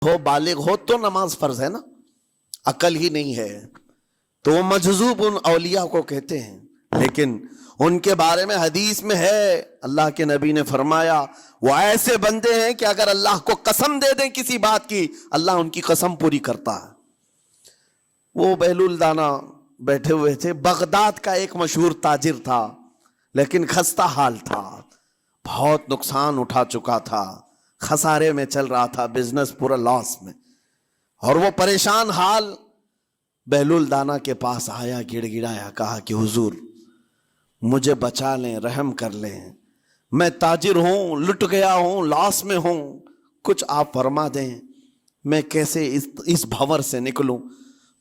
ہو بالغ ہو تو نماز فرض ہے نا، عقل ہی نہیں ہے تو وہ مجذوب ان اولیاء کو کہتے ہیں. لیکن ان کے بارے میں حدیث میں ہے، اللہ کے نبی نے فرمایا وہ ایسے بندے ہیں کہ اگر اللہ کو قسم دے دیں کسی بات کی، اللہ ان کی قسم پوری کرتا ہے. وہ بہلول دانا بیٹھے ہوئے تھے. بغداد کا ایک مشہور تاجر تھا، لیکن خستہ حال تھا، بہت نقصان اٹھا چکا تھا، خسارے میں چل رہا تھا، بزنس پورا لاس میں. اور وہ پریشان حال بہلول دانا کے پاس آیا، گڑ گڑایا، کہا کہ حضور مجھے بچا لیں، رحم کر لیں، میں تاجر ہوں، لٹ گیا ہوں، لاس میں ہوں، کچھ آپ فرما دیں، میں کیسے اس بھور سے نکلوں.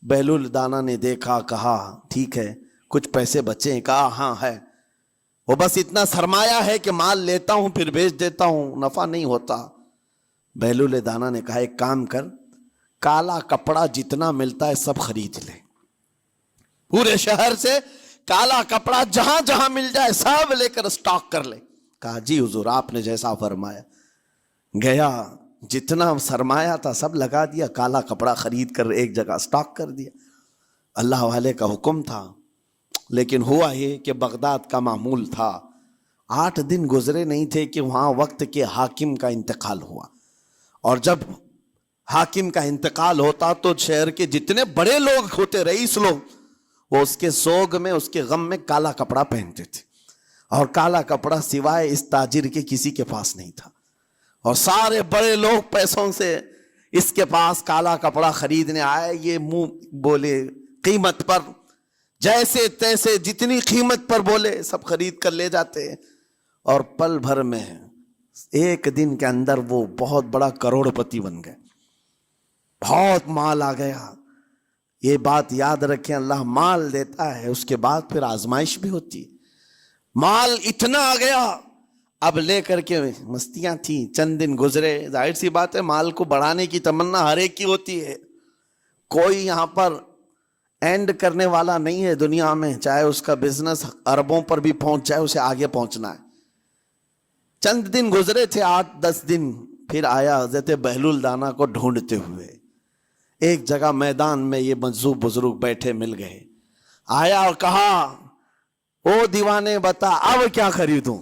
بہلول دانا نے دیکھا، کہا ٹھیک ہے کچھ پیسے بچے ہیں؟ کہا ہاں ہے، وہ بس اتنا سرمایہ ہے کہ مال لیتا ہوں پھر بیچ دیتا ہوں، نفع نہیں ہوتا. بہلول دانا نے کہا ایک کام کر، کالا کپڑا جتنا ملتا ہے سب خرید لے، پورے شہر سے کالا کپڑا جہاں جہاں مل جائے سب لے کر اسٹاک کر لے. کہا جی حضور آپ نے جیسا فرمایا. گیا، جتنا سرمایہ تھا سب لگا دیا، کالا کپڑا خرید کر ایک جگہ اسٹاک کر دیا. اللہ والے کا حکم تھا. لیکن ہوا یہ کہ بغداد کا معمول تھا، 8 دن گزرے نہیں تھے کہ وہاں وقت کے حاکم کا انتقال ہوا. اور جب حاکم کا انتقال ہوتا تو شہر کے جتنے بڑے لوگ ہوتے، رئیس لوگ، وہ اس کے سوگ میں، اس کے غم میں کالا کپڑا پہنتے تھے. اور کالا کپڑا سوائے اس تاجر کے کسی کے پاس نہیں تھا. اور سارے بڑے لوگ پیسوں سے اس کے پاس کالا کپڑا خریدنے آئے. یہ منہ بولے قیمت پر، جیسے تیسے جتنی قیمت پر بولے سب خرید کر لے جاتے. اور پل بھر میں، ایک دن کے اندر وہ بہت بڑا کروڑ پتی بن گئے، بہت مال آ گیا. یہ بات یاد رکھیں، اللہ مال دیتا ہے، اس کے بعد پھر آزمائش بھی ہوتی ہے. مال اتنا آ گیا، اب لے کر کے مستیاں تھیں. چند دن گزرے، ظاہر سی بات ہے مال کو بڑھانے کی تمنا ہر ایک کی ہوتی ہے. کوئی یہاں پر اینڈ کرنے والا نہیں ہے دنیا میں، چاہے اس کا بزنس اربوں پر بھی پہنچ جائے، اسے آگے پہنچنا ہے. چند دن گزرے تھے، 8-10 دن. پھر آیا حضرت بہلول دانا کو ڈھونڈتے ہوئے. ایک جگہ میدان میں یہ مجذوب بزرگ بیٹھے مل گئے. آیا اور کہا او دیوانے بتا اب کیا خریدوں؟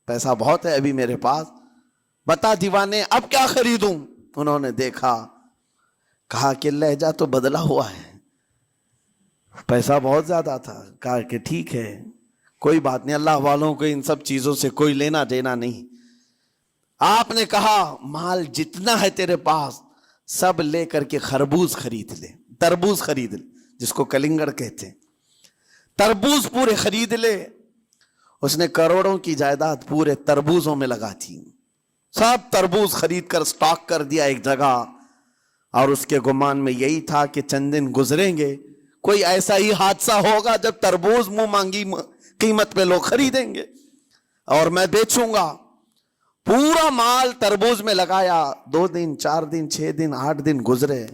پیسہ بہت ہے ابھی میرے پاس، بتا دیوانے اب کیا خریدوں؟ انہوں نے دیکھا، کہا کہ لہجہ تو بدلا ہوا ہے، پیسہ بہت زیادہ تھا. کہا کہ ٹھیک ہے کوئی بات نہیں، اللہ والوں کو ان سب چیزوں سے کوئی لینا دینا نہیں. آپ نے کہا مال جتنا ہے تیرے پاس سب لے کر کے خربوز خرید لے، تربوز خرید لے، جس کو کلنگڑ کہتے ہیں، تربوز پورے خرید لے. اس نے کروڑوں کی جائیداد پورے تربوزوں میں لگا تھی، سب تربوز خرید کر سٹاک کر دیا ایک جگہ. اور اس کے گمان میں یہی تھا کہ چند دن گزریں گے، کوئی ایسا ہی حادثہ ہوگا جب تربوز منہ مانگی قیمت پہ لوگ خریدیں گے اور میں بیچوں گا. پورا مال تربوز میں لگایا. 2 دن 4 دن 6 دن 8 دن گزرے،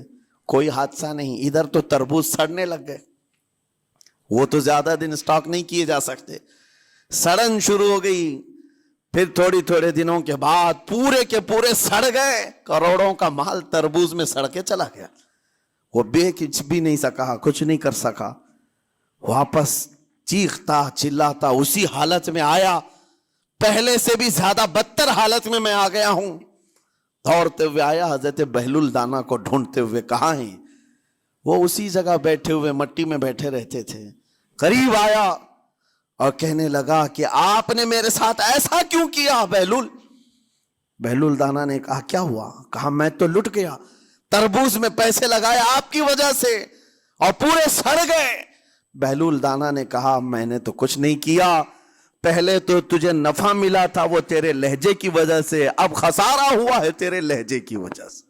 کوئی حادثہ نہیں. ادھر تو تربوز سڑنے لگ گئے، وہ تو زیادہ دن سٹاک نہیں کیے جا سکتے، سڑن شروع ہو گئی. پھر تھوڑے دنوں کے بعد پورے کے پورے سڑ گئے. کروڑوں کا مال تربوز میں سڑ کے چلا گیا. وہ کچھ بھی نہیں سکا، کچھ نہیں کر سکا. واپس چیختا چلاتا اسی حالت میں آیا، پہلے سے بھی زیادہ بدتر حالت میں آ گیا ہوں. دوڑتے ہوئے آیا، حضرت بہلول دانا کو ڈھونڈتے ہوئے. کہاں ہیں؟ وہ اسی جگہ بیٹھے ہوئے مٹی میں بیٹھے رہتے تھے. قریب آیا اور کہنے لگا کہ آپ نے میرے ساتھ ایسا کیوں کیا بہلول؟ بہلول دانا نے کہا کیا ہوا؟ کہا میں تو لٹ گیا، تربوز میں پیسے لگائے آپ کی وجہ سے اور پورے سڑ گئے. بہلول دانا نے کہا میں نے تو کچھ نہیں کیا، پہلے تو تجھے نفع ملا تھا وہ تیرے لہجے کی وجہ سے، اب خسارہ ہوا ہے تیرے لہجے کی وجہ سے.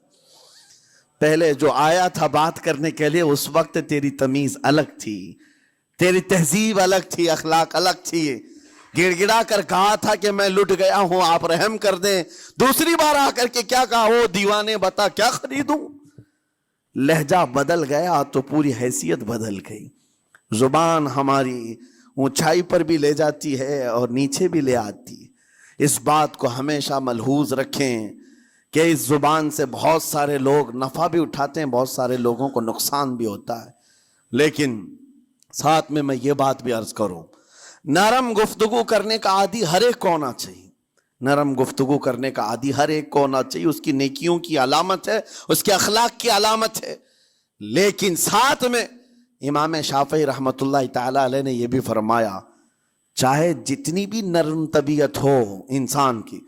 پہلے جو آیا تھا بات کرنے کے لیے اس وقت تیری تمیز الگ تھی، تیری تہذیب الگ تھی، اخلاق الگ تھی. گڑ گڑا کر کہا تھا کہ میں لٹ گیا ہوں آپ رحم کر دیں. دوسری بار آ کر کے کیا کہا؟ او دیوانے بتا کیا خریدوں؟ لہجہ بدل گیا تو پوری حیثیت بدل گئی. زبان ہماری اونچائی پر بھی لے جاتی ہے اور نیچے بھی لے آتی ہے. اس بات کو ہمیشہ ملحوظ رکھیں کہ اس زبان سے بہت سارے لوگ نفع بھی اٹھاتے ہیں، بہت سارے لوگوں کو نقصان بھی ہوتا ہے. لیکن ساتھ میں یہ بات بھی عرض کروں، نرم گفتگو کرنے کا عادی ہر ایک کو ہونا چاہیے. نرم گفتگو کرنے کا عادی ہر ایک کو ہونا چاہیے. اس کی نیکیوں کی علامت ہے، اس کے اخلاق کی علامت ہے. لیکن ساتھ میں امام شافعی رحمۃ اللہ تعالی علیہ نے یہ بھی فرمایا، چاہے جتنی بھی نرم طبیعت ہو انسان کی،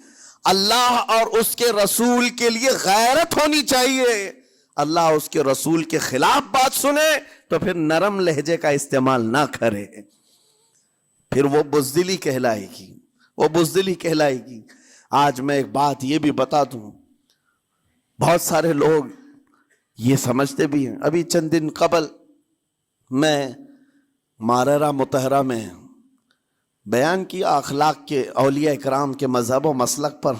اللہ اور اس کے رسول کے لیے غیرت ہونی چاہیے. اللہ اس کے رسول کے خلاف بات سنے تو پھر نرم لہجے کا استعمال نہ کرے، پھر وہ بزدلی کہلائے گی، وہ بزدلی کہلائے گی. آج میں ایک بات یہ بھی بتا دوں، بہت سارے لوگ یہ سمجھتے بھی ہیں. ابھی چند دن قبل میں ماررہ مطہرہ میں بیان کیا اخلاق کے، اولیاء اکرام کے مذہب و مسلک پر،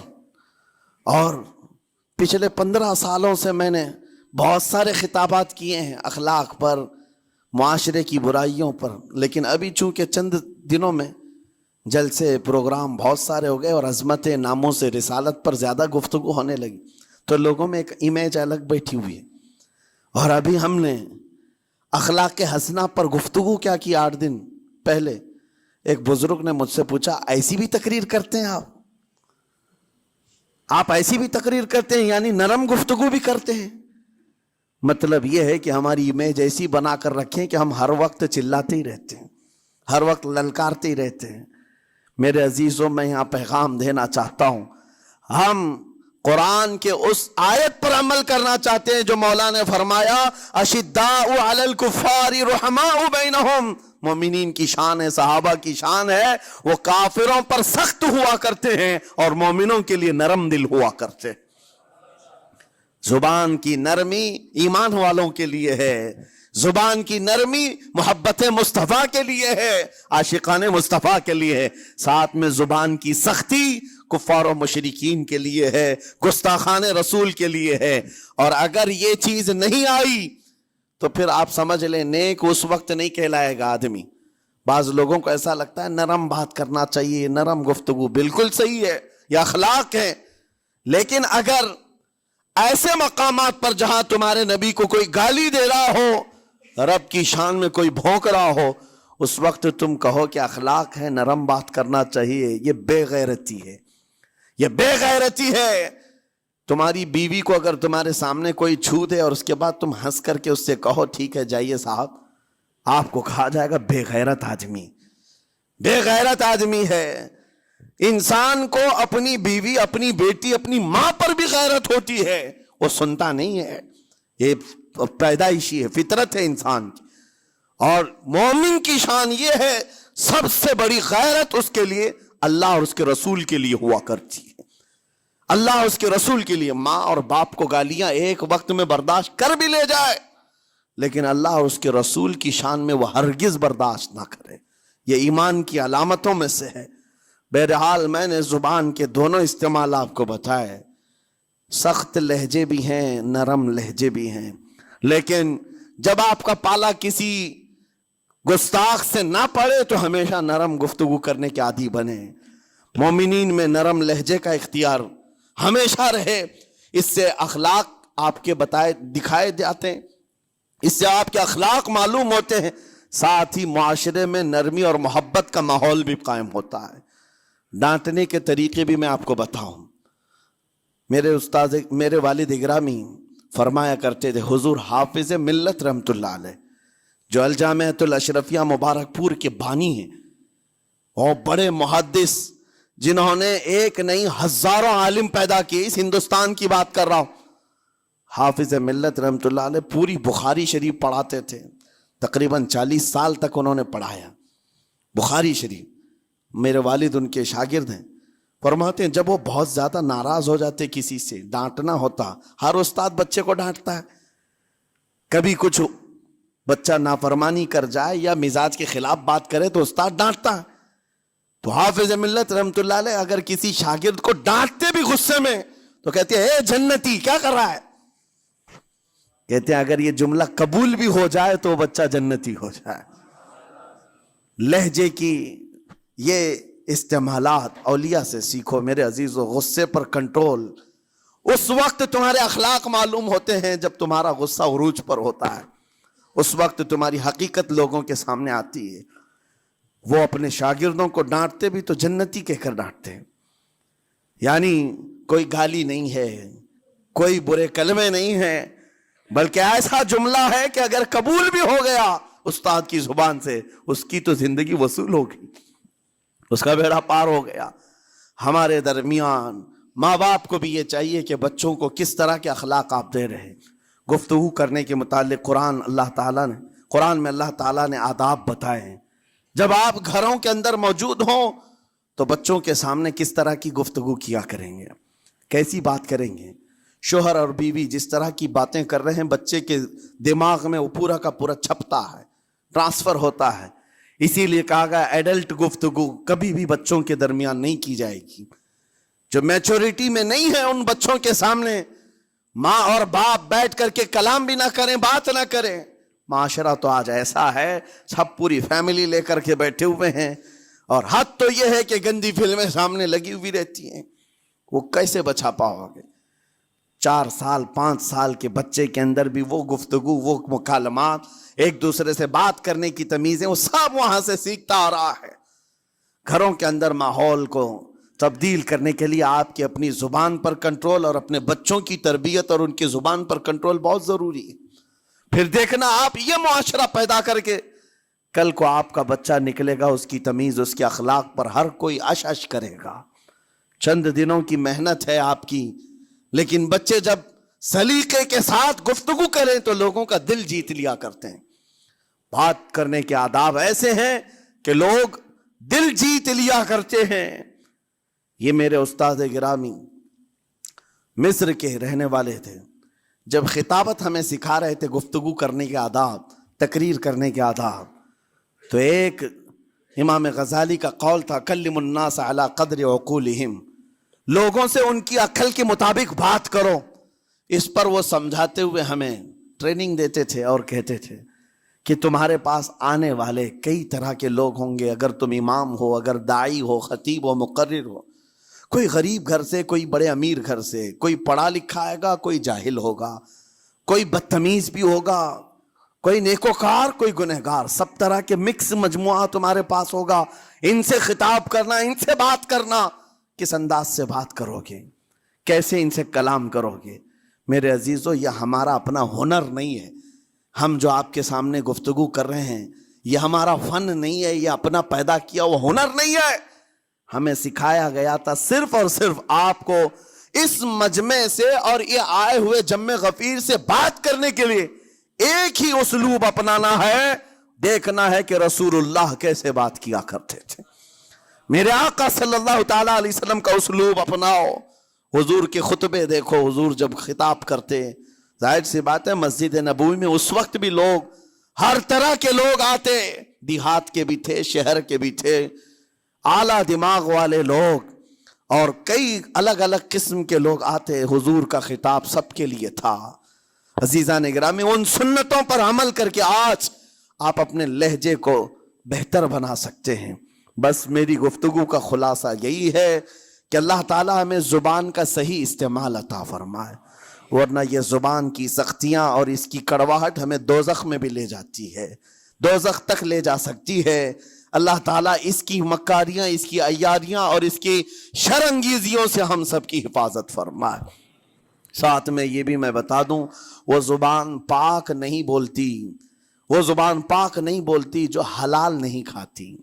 اور پچھلے 15 سالوں سے میں نے بہت سارے خطابات کیے ہیں اخلاق پر، معاشرے کی برائیوں پر. لیکن ابھی چونکہ چند دنوں میں جلسے پروگرام بہت سارے ہو گئے اور عظمت ناموس رسالت پر زیادہ گفتگو ہونے لگی، تو لوگوں میں ایک امیج الگ بیٹھی ہوئی ہے. اور ابھی ہم نے اخلاق حسنہ پر گفتگو کیا کی 8 دن پہلے. ایک بزرگ نے مجھ سے پوچھا، ایسی بھی تقریر کرتے ہیں آپ ایسی بھی تقریر کرتے ہیں، یعنی نرم گفتگو بھی کرتے ہیں؟ مطلب یہ ہے کہ ہماری امیج ایسی بنا کر رکھیں کہ ہم ہر وقت چلاتے ہی رہتے ہیں، ہر وقت للکارتے ہی رہتے ہیں. میرے عزیزوں، میں یہاں پیغام دینا چاہتا ہوں، ہم قرآن کے اس آیت پر عمل کرنا چاہتے ہیں جو مولا نے فرمایا اشداء علی الکفار رحماء بینہم. مومنین کی شان ہے، صحابہ کی شان ہے، وہ کافروں پر سخت ہوا کرتے ہیں اور مومنوں کے لیے نرم دل ہوا کرتے ہیں. زبان کی نرمی ایمان والوں کے لیے ہے، زبان کی نرمی محبت مصطفیٰ کے لیے ہے، عاشقان مصطفیٰ کے لیے ہے. ساتھ میں زبان کی سختی کفار و مشرکین کے لیے ہے، گستاخان رسول کے لیے ہے. اور اگر یہ چیز نہیں آئی تو پھر آپ سمجھ لیں نیک اس وقت نہیں کہلائے گا آدمی. بعض لوگوں کو ایسا لگتا ہے نرم بات کرنا چاہیے، نرم گفتگو، بالکل صحیح ہے، یہ اخلاق ہے. لیکن اگر ایسے مقامات پر جہاں تمہارے نبی کو کوئی گالی دے رہا ہو، رب کی شان میں کوئی بھونک رہا ہو، اس وقت تم کہو کہ اخلاق ہے، نرم بات کرنا چاہیے، یہ بے غیرتی ہے، یہ بے غیرتی ہے. تمہاری بیوی کو اگر تمہارے سامنے کوئی چھو دے اور اس کے بعد تم ہنس کر کے اس سے کہو ٹھیک ہے جائیے صاحب، آپ کو کہا جائے گا بے غیرت آدمی، بے غیرت آدمی ہے. انسان کو اپنی بیوی، اپنی بیٹی، اپنی ماں پر بھی غیرت ہوتی ہے، وہ سنتا نہیں ہے، یہ پیدائشی ہے، فطرت ہے انسان کی. اور مومن کی شان یہ ہے، سب سے بڑی غیرت اس کے لیے اللہ اور اس کے رسول کے لیے ہوا کرتی ہے. اللہ اور اس کے رسول کے لیے. ماں اور باپ کو گالیاں ایک وقت میں برداشت کر بھی لے جائے، لیکن اللہ اور اس کے رسول کی شان میں وہ ہرگز برداشت نہ کرے. یہ ایمان کی علامتوں میں سے ہے. بہرحال میں نے زبان کے دونوں استعمال آپ کو بتائے، سخت لہجے بھی ہیں، نرم لہجے بھی ہیں. لیکن جب آپ کا پالا کسی گستاخ سے نہ پڑے تو ہمیشہ نرم گفتگو کرنے کے عادی بنے. مومنین میں نرم لہجے کا اختیار ہمیشہ رہے. اس سے اخلاق آپ کے بتائے دکھائے جاتے ہیں، اس سے آپ کے اخلاق معلوم ہوتے ہیں. ساتھ ہی معاشرے میں نرمی اور محبت کا ماحول بھی قائم ہوتا ہے. ڈانٹنے کے طریقے بھی میں آپ کو بتاؤں. میرے استاد، میرے والد اگرامی فرمایا کرتے تھے، حضور حافظ ملت رحمت اللہ علیہ جو الجامعۃ الاشرفیہ مبارک پور کے بانی ہیں اور بڑے محدث جنہوں نے ایک نہیں ہزاروں عالم پیدا کیے، اس ہندوستان کی بات کر رہا ہوں. حافظ ملت رحمت اللہ علیہ پوری بخاری شریف پڑھاتے تھے، تقریباً 40 سال تک انہوں نے پڑھایا بخاری شریف. میرے والد ان کے شاگرد ہیں. فرماتے ہیں جب وہ بہت زیادہ ناراض ہو جاتے کسی سے، ڈانٹنا ہوتا، ہر استاد بچے کو ڈانٹتا ہے، کبھی کچھ بچہ نافرمانی کر جائے یا مزاج کے خلاف بات کرے تو استاد ڈانٹتا ہے. تو حافظ ملت رحمت اللہ علیہ اگر کسی شاگرد کو ڈانٹتے بھی غصے میں تو کہتے ہیں اے جنتی کیا کر رہا ہے. کہتے ہیں اگر یہ جملہ قبول بھی ہو جائے تو بچہ جنتی ہو جائے. لہجے کی یہ استعمالات اولیاء سے سیکھو میرے عزیزو. غصے پر کنٹرول، اس وقت تمہارے اخلاق معلوم ہوتے ہیں جب تمہارا غصہ عروج پر ہوتا ہے، اس وقت تمہاری حقیقت لوگوں کے سامنے آتی ہے۔ وہ اپنے شاگردوں کو ڈانٹتے بھی تو جنتی کہہ کر ڈانٹتے ہیں، یعنی کوئی گالی نہیں ہے، کوئی برے کلمے نہیں ہیں، بلکہ ایسا جملہ ہے کہ اگر قبول بھی ہو گیا استاد کی زبان سے، اس کی تو زندگی وصول ہوگی، اس کا بیڑا پار ہو گیا۔ ہمارے درمیان ماں باپ کو بھی یہ چاہیے کہ بچوں کو کس طرح کے اخلاق آپ دے رہے ہیں۔ گفتگو کرنے کے متعلق قرآن میں اللہ تعالیٰ نے آداب بتائے ہیں۔ جب آپ گھروں کے اندر موجود ہوں تو بچوں کے سامنے کس طرح کی گفتگو کیا کریں گے، کیسی بات کریں گے۔ شوہر اور بیوی جس طرح کی باتیں کر رہے ہیں بچے کے دماغ میں وہ پورا کا پورا چھپتا ہے، ٹرانسفر ہوتا ہے۔ اسی لیے کہا گیا ایڈلٹ گفتگو کبھی بھی بچوں کے درمیان نہیں کی جائے گی۔ جو میچورٹی میں نہیں ہے ان بچوں کے سامنے ماں اور باپ بیٹھ کر کے کلام بھی نہ کریں، بات نہ کریں۔ معاشرہ تو آج ایسا ہے، سب پوری فیملی لے کر کے بیٹھے ہوئے ہیں، اور حد تو یہ ہے کہ گندی فلمیں سامنے لگی ہوئی رہتی ہیں۔ وہ کیسے بچا پاؤ گے؟ 4 سال 5 سال کے بچے کے اندر بھی وہ گفتگو، وہ مکالمات، ایک دوسرے سے بات کرنے کی تمیزیں، وہ سب وہاں سے سیکھتا آ رہا ہے۔ گھروں کے اندر ماحول کو تبدیل کرنے کے لیے آپ کی اپنی زبان پر کنٹرول اور اپنے بچوں کی تربیت اور ان کی زبان پر کنٹرول بہت ضروری ہے۔ پھر دیکھنا آپ یہ معاشرہ پیدا کر کے کل کو آپ کا بچہ نکلے گا، اس کی تمیز، اس کے اخلاق پر ہر کوئی اش اش کرے گا۔ چند دنوں کی محنت ہے آپ کی، لیکن بچے جب سلیقے کے ساتھ گفتگو کریں تو لوگوں کا دل جیت لیا کرتے ہیں۔ بات کرنے کے آداب ایسے ہیں کہ لوگ دل جیت لیا کرتے ہیں۔ یہ میرے استاد گرامی مصر کے رہنے والے تھے، جب خطابت ہمیں سکھا رہے تھے گفتگو کرنے کے آداب، تقریر کرنے کے آداب، تو ایک امام غزالی کا قول تھا کلم الناس علی قدر عقولہم، لوگوں سے ان کی عقل کے مطابق بات کرو۔ اس پر وہ سمجھاتے ہوئے ہمیں ٹریننگ دیتے تھے اور کہتے تھے کہ تمہارے پاس آنے والے کئی طرح کے لوگ ہوں گے، اگر تم امام ہو، اگر داعی ہو، خطیب ہو، مقرر ہو، کوئی غریب گھر سے، کوئی بڑے امیر گھر سے، کوئی پڑھا لکھا آئے گا، کوئی جاہل ہوگا، کوئی بدتمیز بھی ہوگا، کوئی نیکوکار، کوئی گنہگار، سب طرح کے مکس مجموعہ تمہارے پاس ہوگا۔ ان سے خطاب کرنا، ان سے بات کرنا، کس انداز سے بات کرو گے، کیسے ان سے کلام کرو گے؟ میرے عزیزو، یہ ہمارا اپنا ہنر نہیں ہے۔ ہم جو آپ کے سامنے گفتگو کر رہے ہیں یہ ہمارا فن نہیں ہے، یہ اپنا پیدا کیا وہ ہنر نہیں ہے۔ ہمیں سکھایا گیا تھا صرف اور صرف آپ کو اس مجمع سے اور یہ آئے ہوئے جمع غفیر سے بات کرنے کے لیے ایک ہی اسلوب اپنانا ہے، دیکھنا ہے کہ رسول اللہ کیسے بات کیا کرتے تھے۔ میرے آقا صلی اللہ تعالیٰ علیہ وسلم کا اسلوب اپناؤ۔ حضور کے خطبے دیکھو، حضور جب خطاب کرتے، ظاہر سی بات ہے مسجد نبوی میں اس وقت بھی لوگ، ہر طرح کے لوگ آتے، دیہات کے بھی تھے، شہر کے بھی تھے، اعلیٰ دماغ والے لوگ اور کئی الگ الگ قسم کے لوگ آتے۔ حضور کا خطاب سب کے لیے تھا۔ عزیزان گرامی، ان سنتوں پر عمل کر کے آج آپ اپنے لہجے کو بہتر بنا سکتے ہیں۔ بس میری گفتگو کا خلاصہ یہی ہے کہ اللہ تعالیٰ ہمیں زبان کا صحیح استعمال عطا فرمائے، ورنہ یہ زبان کی سختیاں اور اس کی کڑواہٹ ہمیں دوزخ میں بھی لے جاتی ہے، دوزخ تک لے جا سکتی ہے۔ اللہ تعالیٰ اس کی مکاریاں، اس کی عیاریاں اور اس کی شرانگیزیوں سے ہم سب کی حفاظت فرمائے۔ ساتھ میں یہ بھی میں بتا دوں، وہ زبان پاک نہیں بولتی، وہ زبان پاک نہیں بولتی جو حلال نہیں کھاتی۔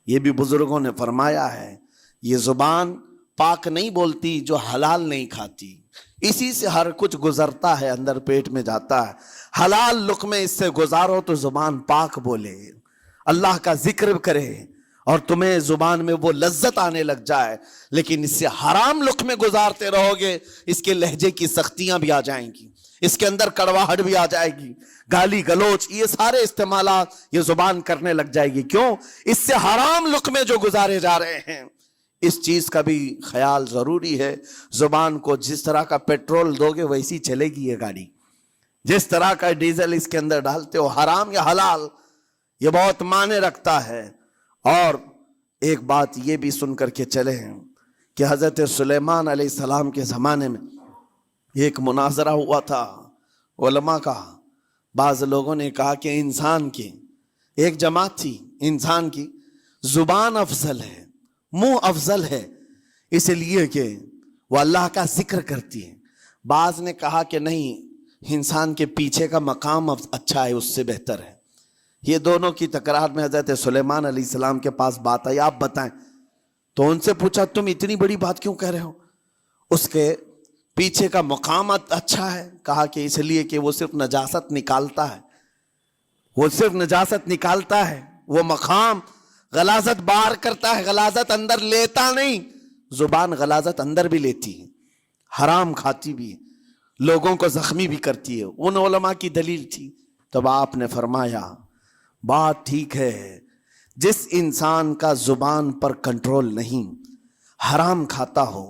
یہ بھی بزرگوں نے فرمایا ہے، یہ زبان پاک نہیں بولتی جو حلال نہیں کھاتی۔ اسی سے ہر کچھ گزرتا ہے، اندر پیٹ میں جاتا ہے۔ حلال لقمے اس سے گزارو تو زبان پاک بولے، اللہ کا ذکر کرے اور تمہیں زبان میں وہ لذت آنے لگ جائے۔ لیکن اس سے حرام لقمے گزارتے رہو گے، اس کے لہجے کی سختیاں بھی آ جائیں گی، اس کے اندر کڑواہٹ بھی آ جائے گی، گالی گلوچ، یہ سارے استعمالات یہ زبان کرنے لگ جائے گی۔ کیوں؟ اس سے حرام لقمے جو گزارے جا رہے ہیں، اس چیز کا بھی خیال ضروری ہے۔ زبان کو جس طرح کا پیٹرول دو گے ویسی چلے گی یہ گاڑی، جس طرح کا ڈیزل اس کے اندر ڈالتے ہو، حرام یا حلال، یہ بہت معنی رکھتا ہے۔ اور ایک بات یہ بھی سن کر کے چلے ہیں کہ حضرت سلیمان علیہ السلام کے زمانے میں ایک مناظرہ ہوا تھا علماء کا. بعض لوگوں نے کہا کہ انسان کی ایک جماعت تھی، انسان کی زبان افضل ہے، منہ افضل ہے، اس لیے کہ وہ اللہ کا ذکر کرتی ہے. بعض نے کہا کہ نہیں، انسان کے پیچھے کا مقام اچھا ہے، اس سے بہتر ہے. یہ دونوں کی تکرار میں حضرت سلیمان علیہ السلام کے پاس بات آئی، آپ بتائیں. تو ان سے پوچھا تم اتنی بڑی بات کیوں کہہ رہے ہو؟ اس کے پیچھے کا مقام اچھا ہے. کہا کہ اس لیے کہ وہ صرف نجاست نکالتا ہے، وہ صرف نجاست نکالتا ہے، وہ مقام غلاظت باہر کرتا ہے، غلاظت اندر لیتا نہیں. زبان غلاظت اندر بھی لیتی ہے، حرام کھاتی بھی ہے، لوگوں کو زخمی بھی کرتی ہے. ان علماء کی دلیل تھی. تب آپ نے فرمایا بات ٹھیک ہے، جس انسان کا زبان پر کنٹرول نہیں، حرام کھاتا ہو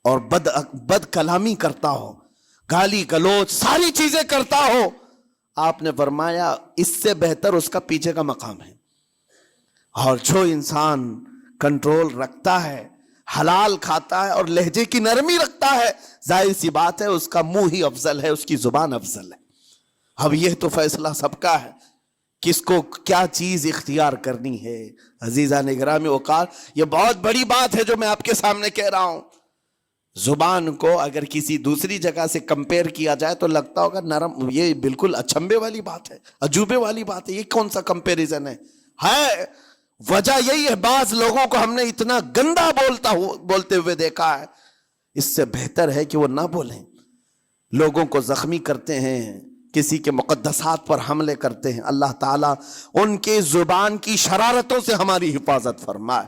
اور بد کلامی کرتا ہو، گالی گلوچ ساری چیزیں کرتا ہو، آپ نے فرمایا اس سے بہتر اس کا پیچھے کا مقام ہے. اور جو انسان کنٹرول رکھتا ہے، حلال کھاتا ہے اور لہجے کی نرمی رکھتا ہے، ظاہر سی بات ہے اس کا منہ ہی افضل ہے، اس کی زبان افضل ہے. اب یہ تو فیصلہ سب کا ہے، کس کو کیا چیز اختیار کرنی ہے. عزیزان گرامی اوقات، یہ بہت بڑی بات ہے جو میں آپ کے سامنے کہہ رہا ہوں. زبان کو اگر کسی دوسری جگہ سے کمپیئر کیا جائے تو لگتا ہوگا نرم، یہ بالکل اچنبے والی بات ہے، عجوبے والی بات ہے، یہ کون سا کمپیریزن ہے. وجہ یہی ہے، بعض لوگوں کو ہم نے اتنا گندا بولتے ہوئے دیکھا ہے، اس سے بہتر ہے کہ وہ نہ بولیں. لوگوں کو زخمی کرتے ہیں، کسی کے مقدسات پر حملے کرتے ہیں. اللہ تعالیٰ ان کے زبان کی شرارتوں سے ہماری حفاظت فرمائے.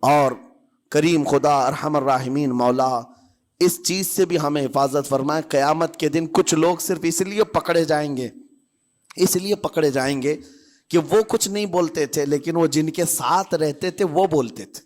اور کریم خدا ارحم الراحمین مولا اس چیز سے بھی ہمیں حفاظت فرمائے. قیامت کے دن کچھ لوگ صرف اس لیے پکڑے جائیں گے کہ وہ کچھ نہیں بولتے تھے، لیکن وہ جن کے ساتھ رہتے تھے وہ بولتے تھے.